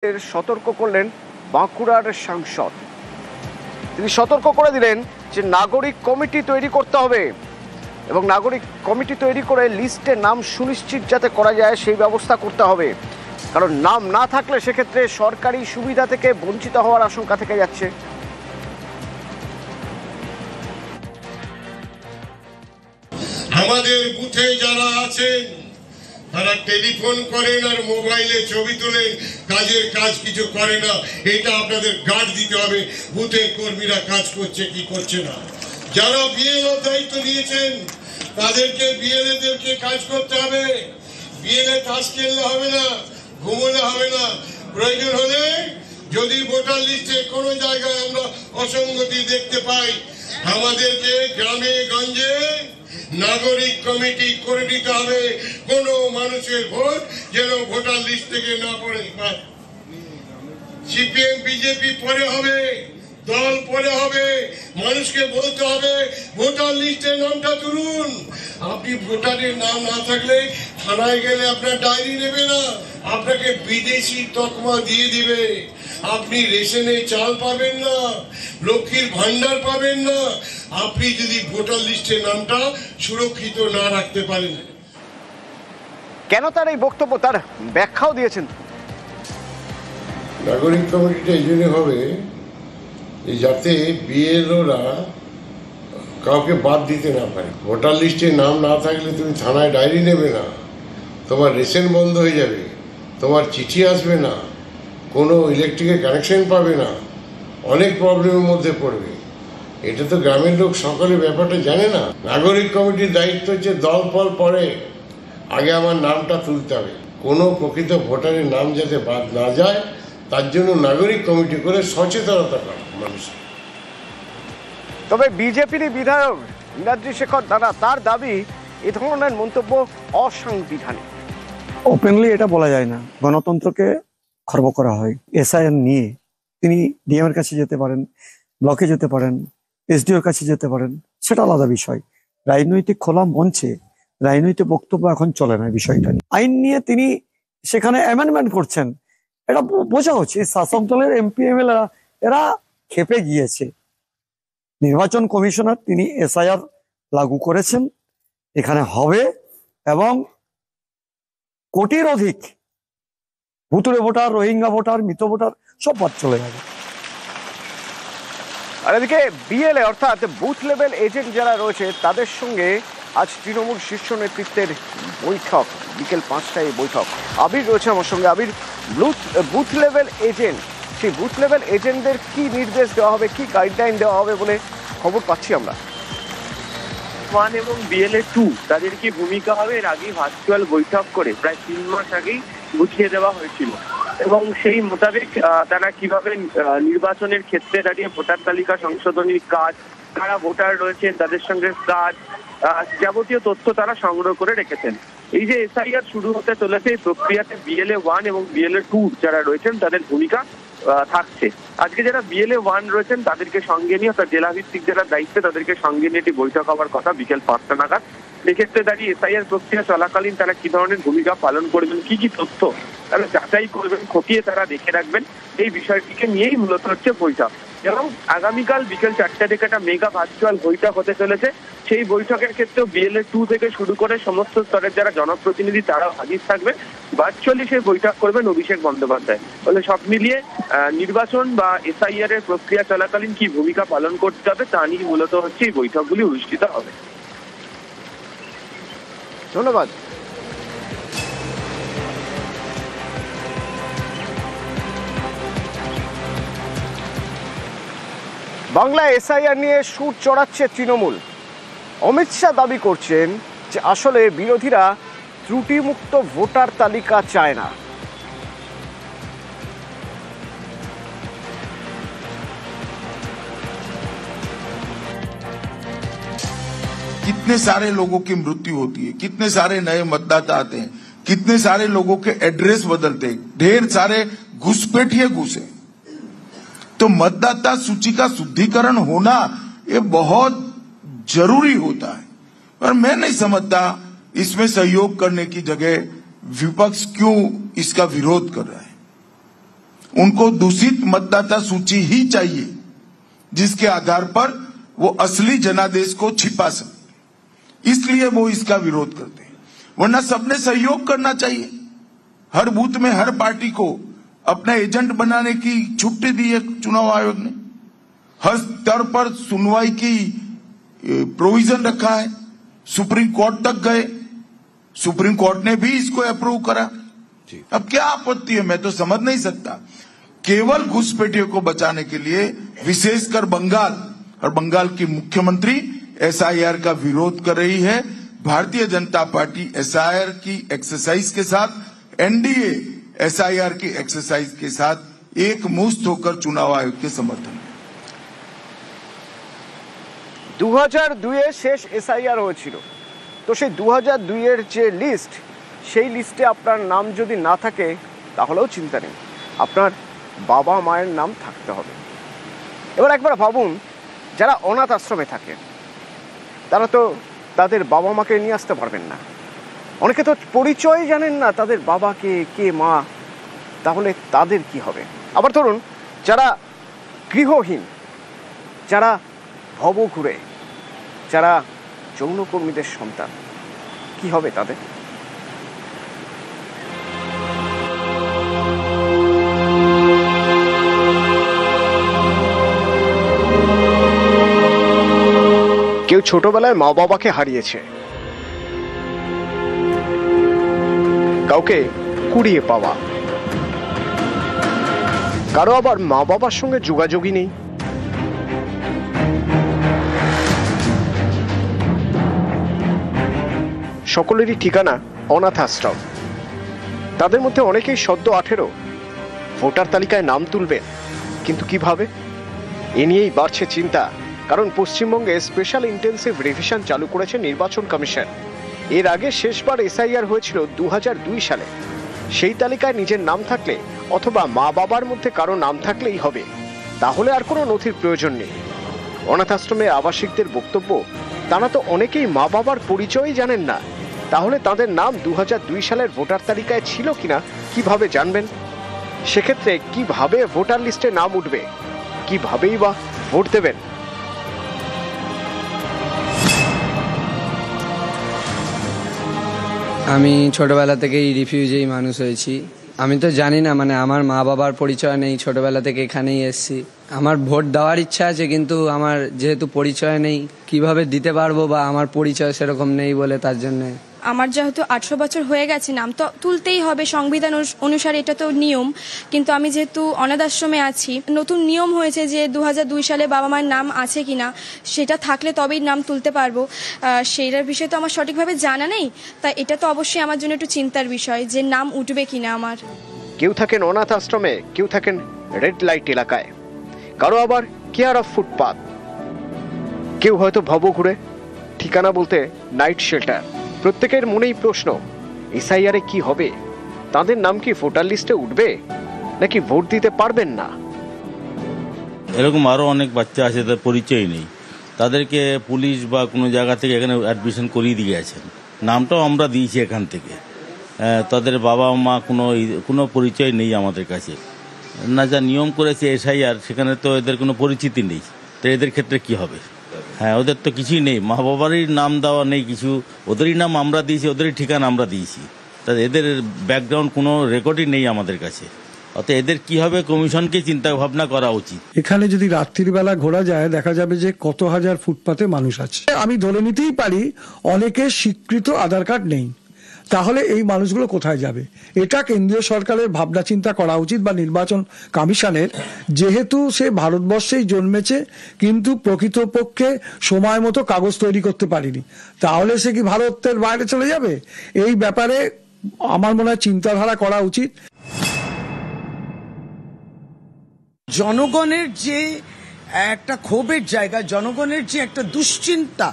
সতর্ক করলেন বাঁকুড়ার সাংসদ। তিনি সতর্ক করে দিলেন যে নাগরিক কমিটি তৈরি করতে হবে এবং নাগরিক কমিটি তৈরি করে লিস্টে নাম সুনিশ্চিত যাতে করা যায় সেই ব্যবস্থা করতে হবে, কারণ নাম না থাকলে সেক্ষেত্রে সরকারি সুবিধা থেকে বঞ্চিত হওয়ার আশঙ্কা থেকে যাচ্ছে। আমাদের বুথে যারা আছেন তারা টেলিফোন করেন আর মোবাইলে ছবি তোলেন, কাজের কাজ কিছু করে না। এটা আপনাদের গার্ড দিতে হবে বুথের কর্মীরা কাজ করছে কি করছে না। যারা বিএলও দায়িত্ব নিয়েছেন তাদেরকে বিএলএদেরকে কাজ করতে হবে। বিএলএ তাস খেললে হবে না, ঘুমোলে হবে না। প্রয়োজন হলে যদি ভোটার লিস্টে কোনো জায়গায় আমরা অসঙ্গতি দেখতে পাই, আমাদেরকে গ্রামে গঞ্জে নাগরিক কমিটি করে দিতে হবে। কোন মানুষের ভোট যেন ভোটার লিস্ট থেকে না পড়ে। সিপিএম বিজেপি পরে হবে, দল পরে হবে। মানুষকে বলতে হবে ভোটার লিস্টে নামটা তুলুন। আপনি ভোটারের নাম না থাকলে থানায় গেলে আপনার ডায়েরি নেবে না, আপনাকে বিদেশি তকমা দিয়ে দিবে। আপনি রেশনে চাল পাবেন না, লক্ষ্মীর ভান্ডার পাবেন না, আপনি যদি ভোটার লিস্টে নামটা সুরক্ষিত না রাখতে পারেন। কেন তার এই বক্তব্য, তার ব্যাখ্যাও দিয়েছেন। নাগরিক কমিটিটা এই জন্য হবে যাতে বিএলওরা কাউকে বাদ দিতে না পারে। ভোটার লিস্টে নাম না থাকলে তুমি থানায় ডায়েরি নেবে না, তোমার রেশন বন্ধ হয়ে যাবে, তোমার চিঠি আসবে না, কোনো ইলেকট্রিকের কানেকশন পাবে না, অনেক প্রবলেমের মধ্যে পড়বে। এটা তো গ্রামের লোক সকলে ব্যাপারটা জানে না। নাগরিক কমিটির দায়িত্ব হচ্ছে দল ফল পরে, আগে আমার নামটা তুলতে হবে। কোনো প্রকৃত ভোটারের নাম যাতে বাদ না যায় তার জন্য নাগরিক কমিটি করে সচেতনতা করা মানুষ। তবে বিজেপির বিধায়ক নীলাদ্রি শেখর দাদা তার দাবি এ ধরনের মন্তব্য অসাংবিধানিক। ওপেনলি এটা বলা যায় না, গণতন্ত্রকে খর্ব করা হয়। এসআইআর নিয়ে তিনি ডিএম এর কাছে যেতে পারেন, ব্লকে যেতে পারেন, এসডিওর কাছে যেতে পারেন, সেটা আলাদা বিষয়। রাজনৈতিক খোলা মঞ্চে রাজনৈতিক বক্তব্য এখন চলে না বিষয়টা নিয়ে। আইন নিয়ে তিনি সেখানে অ্যামেন্ডমেন্ট করছেন, এটা বোঝা হচ্ছে শাসক দলের এমপি এমএলএ এরা খেপে গিয়েছে। নির্বাচন কমিশনার তিনি এসআইআর লাগু করেছেন, এখানে হবে এবং কোটির অধিক ভুতুড়ে ভোটার, রোহিঙ্গা ভোটার, মৃত ভোটার সব বাদ চলে যাবে। আর এদিকে বিএলএ অর্থাৎ বুথ লেভেল এজেন্ট যারা রয়েছে তাদের সঙ্গে আজ তৃণমূল শীর্ষ নেতৃত্বের বৈঠক, বিকেল 5টায় এই বৈঠক। আবির রয়েছে আমার সঙ্গে। আবির, বুথ লেভেল এজেন্ট, সেই বুথ লেভেল এজেন্টদের কি নির্দেশ দেওয়া হবে, কি গাইডলাইন দেওয়া হবে বলে খবর পাচ্ছি আমরা? ওয়ান এবং বিএলএ 2 তাদের কি ভূমিকা হবে এর আগেই ভার্চুয়াল বৈঠক করে প্রায় 3 মাস আগেই বুঝিয়ে দেওয়া হয়েছিল এবং সেই মোতাবেক তারা কিভাবে নির্বাচনের ক্ষেত্রে দাঁড়িয়ে ভোটার তালিকা সংশোধনীর কাজ, কারা ভোটার রয়েছেন তাদের সঙ্গে কাজ, যাবতীয় তথ্য তারা সংগ্রহ করে রেখেছেন। এই যে এসআইআর শুরু হতে চলেছে এই প্রক্রিয়াতে বিএলএ 1 এবং বিএলএ 2 যারা রয়েছেন তাদের ভূমিকা থাকছে। আজকে যারা বিএলএ 1 রয়েছেন তাদেরকে সঙ্গে নিয়ে, অর্থাৎ জেলা ভিত্তিক যারা দায়িত্বে তাদেরকে সঙ্গে নিয়ে একটি বৈঠক হওয়ার কথা বিকেল 5টা নাগাদ। সেক্ষেত্রে দাঁড়িয়ে এসআইআর প্রক্রিয়া চলাকালীন তারা কি ধরনের ভূমিকা পালন করবেন, কি কি তথ্য তারা যাচাই করবেন, খতিয়ে তারা দেখে রাখবেন, এই বিষয়টিকে নিয়েই মূলত হচ্ছে বৈঠক। এবং আগামীকাল বিকেল 4টা থেকে একটা মেগা ভার্চুয়াল বৈঠক হতে চলেছে। সেই বৈঠকের ক্ষেত্রেও বিএলএ 2 থেকে শুরু করে সমস্ত স্তরের যারা জনপ্রতিনিধি তারা হাজির থাকবে। ভার্চুয়ালি সেই বৈঠক করবেন অভিষেক বন্দ্যোপাধ্যায়। ফলে সব মিলিয়ে নির্বাচন বা এসআইআর এর প্রক্রিয়া চলাকালীন কি ভূমিকা পালন করতে হবে তা নিয়ে মূলত হচ্ছে এই বৈঠকগুলি অনুষ্ঠিত হবে। ধন্যবাদ। বাংলা এসআইআর নিয়ে সুর চড়াচ্ছে তৃণমূল। অমিত শাহ দাবি করছেন যে আসলে বিরোধীরা ত্রুটিমুক্ত ভোটার তালিকা চায় না। कितने सारे लोगों की मृत्यु होती है, कितने सारे नए मतदाता आते हैं, कितने सारे लोगों के एड्रेस बदलते हैं, ढेर सारे घुसपैठिए घुसे। तो मतदाता सूची का शुद्धिकरण होना ये बहुत जरूरी होता है। और मैं नहीं समझता इसमें सहयोग करने की जगह विपक्ष क्यों इसका विरोध कर रहा है। उनको दूषित मतदाता सूची ही चाहिए, जिसके आधार पर वो असली जनादेश को छिपा सके। इसलिए वो इसका विरोध करते हैं। वरना सबने सहयोग करना चाहिए। हर बूथ में हर पार्टी को अपना एजेंट बनाने की छुट्टी दी है चुनाव आयोग ने। हर स्तर पर सुनवाई की प्रोविजन रखा है। सुप्रीम कोर्ट तक गए, सुप्रीम कोर्ट ने भी इसको अप्रूव करा। अब क्या आपत्ति है, मैं तो समझ नहीं सकता। केवल घुसपैठियों को बचाने के लिए विशेषकर बंगाल और बंगाल की मुख्यमंत्री एसआईआर का विरोध कर रही है। भारतीय जनता पार्टी एसआईआर की एक्सरसाइज के साथ, एनडीए एसआईआर की एक्सरसाइज के साथ एक मुश्त होकर चुनाव आयोग के समर्थन। 2002 শেষ এসআইআর হয়েছিল, তো সেই 2002 যে লিস্ট, সেই লিস্টে আপনার নাম যদি না থাকে তাহলেও চিন্তা নেই, আপনার বাবা মায়ের নাম থাকতে হবে। এবার একবার ভাবুন, যারা অনাথ আশ্রমে থাকে তারা তো তাদের বাবা মাকে নিয়ে আসতে পারবেন না। অনেকে তো পরিচয় জানেন না তাদের বাবাকে, কে মা, তাহলে তাদের কি হবে? আবার ধরুন যারা গৃহহীন, যারা ভবঘুরে, যারা যৌনকর্মীদের সন্তান, কি হবে তাদের? কেউ ছোটবেলায় মা বাবাকে হারিয়েছে, কাউকে কুড়িয়ে পাওয়া, কারো আবার মা বাবার সঙ্গে যোগাযোগই নেই। সকলেরই ঠিকানা অনাথ আশ্রম। তাদের মধ্যে অনেকেই সদ্য 18 ভোটার তালিকায় নাম তুলবেন, কিন্তু কিভাবে? এ নিয়েই বাড়ছে চিন্তা, কারণ পশ্চিমবঙ্গে স্পেশাল ইন্টেন্সিভ রিভিশন চালু করেছে নির্বাচন কমিশন। এর আগে শেষবার এসআইআর হয়েছিল 2002 সালে। সেই তালিকায় নিজের নাম থাকলে অথবা মা বাবার মধ্যে কারো নাম থাকলেই হবে, তাহলে আর কোনো নথির প্রয়োজন নেই। অনাথ আশ্রমে আবাসিকদের বক্তব্য, তারা তো অনেকেই মা বাবার পরিচয়ই জানেন না, তাহলে তাদের নাম 2002 সালের ভোটার তালিকায় ছিল কিনা কিভাবে জানবেন? সেক্ষেত্রে কিভাবে ভোটার লিস্টে নাম উঠবে, কিভাবেই বা ভোট দেবেন? আমি ছোটবেলা থেকেই রিফিউজিই মানুষ হয়েছি। আমি তো জানি না, মানে আমার মা বাবার পরিচয় নেই, ছোটবেলা থেকে এখানেই এসেছি। আমার ভোট দেওয়ার ইচ্ছা আছে, কিন্তু আমার যেহেতু পরিচয় নেই কিভাবে দিতে পারবো, বা আমার পরিচয় সেরকম নেই বলে, তার জন্য। আমার যেহেতু 18 বছর হয়ে গেছে, নাম তো তুলতেই হবে, সংবিধান অনুসারে এটা তো নিয়ম। কিন্তু আমি যেহেতু অনাথ আশ্রমে আছি, নতুন নিয়ম হয়েছে যে 2002 সালে বাবা মায়ের নাম আছে কিনা, সেটা থাকলে তবেই নাম তুলতে পারবো। সেইটার বিষয়ে তো আমার সঠিকভাবে জানা নেই, তাই এটা তো অবশ্যই আমার জন্য একটু চিন্তার বিষয় যে নাম উঠবে কিনা আমার। কেউ থাকেন অনাথ আশ্রমে, কেউ থাকেন রেড লাইট এলাকায়, কারো আবার কেয়ার অফ ফুটপাথ, কেউ হয়তো ভবঘুরে, ঠিকানা বলতে নাইট শেল্টার। প্রত্যেকের মনেই প্রশ্ন, এসআইআরে কি হবে? তাদের নাম কি ভোটার লিস্টে উঠবে, নাকি ভোট দিতে পারবেন না? এরকম আরও অনেক বাচ্চা আছে, তাদের পরিচয় নেই, তাদেরকে পুলিশ বা কোনো জায়গা থেকে এখানে অ্যাডমিশন করিয়ে দিয়ে গেছেন, নামটাও আমরা দিয়েছি এখান থেকে। তাদের বাবা মা কোনো পরিচয় নেই আমাদের কাছে। না, যা নিয়ম করেছে এসআইআর, সেখানে তো এদের কোনো পরিচিতি নেই, তো এদের ক্ষেত্রে কি হবে? হ্যাঁ, ওদের তো কিছুই নেই, মা বাবারই নাম দেওয়া নেই কিছু, ওদেরই নাম আমরা দিয়েছি, ওদেরই ঠিকানা আমরা দিয়েছি, তা এদের ব্যাকগ্রাউন্ড কোনো রেকর্ডই নেই আমাদের কাছে। অর্থাৎ এদের কি হবে, কমিশনকে চিন্তা ভাবনা করা উচিত। এখানে যদি রাত্রির বেলা ঘোরা যায়, দেখা যাবে যে কত হাজার ফুটপাতে মানুষ আছে। আমি ধরে নিতেই পারি অনেকের স্বীকৃত আধার কার্ড নেই, তাহলে এই মানুষগুলো কোথায় যাবে? এটা কেন্দ্রীয় সরকারের ভাবনা চিন্তা করা উচিত, বা নির্বাচন কমিশনের, যেহেতু সে ভারতবর্ষেই জন্মেছে কিন্তু প্রকৃতপক্ষে সময় মতো কাগজ তৈরি করতে পারেনি, তাহলে সে কি ভারতের বাইরে চলে যাবে? এই ব্যাপারে আমার মনে হয় চিন্তাধারা করা উচিত। জনগণের যে একটা ক্ষোভের জায়গা, জনগণের যে একটা দুশ্চিন্তা,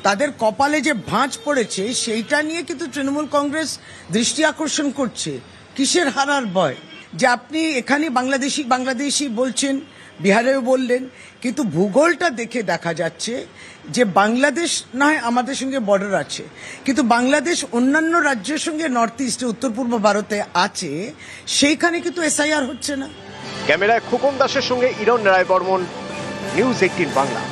তাদের কপালে যে ভাঁজ পড়েছে, সেইটা নিয়ে কিন্তু তৃণমূল কংগ্রেস দৃষ্টি আকর্ষণ করছে। কিসের হারার ভয়? যে আপনি এখানে বাংলাদেশি বলছেন, বিহারেও বললেন, কিন্তু ভূগোলটা দেখে দেখা যাচ্ছে যে বাংলাদেশ না হয় আমাদের সঙ্গে বর্ডার আছে, কিন্তু বাংলাদেশ অন্যান্য রাজ্যের সঙ্গে নর্থ ইস্টে, উত্তর পূর্ব ভারতে আছে, সেইখানে কিন্তু এসআইআর হচ্ছে না। ক্যামেরায় খোকন দাসের সঙ্গে ইরণ রায় বর্মন, নিউজ 18 বাংলা।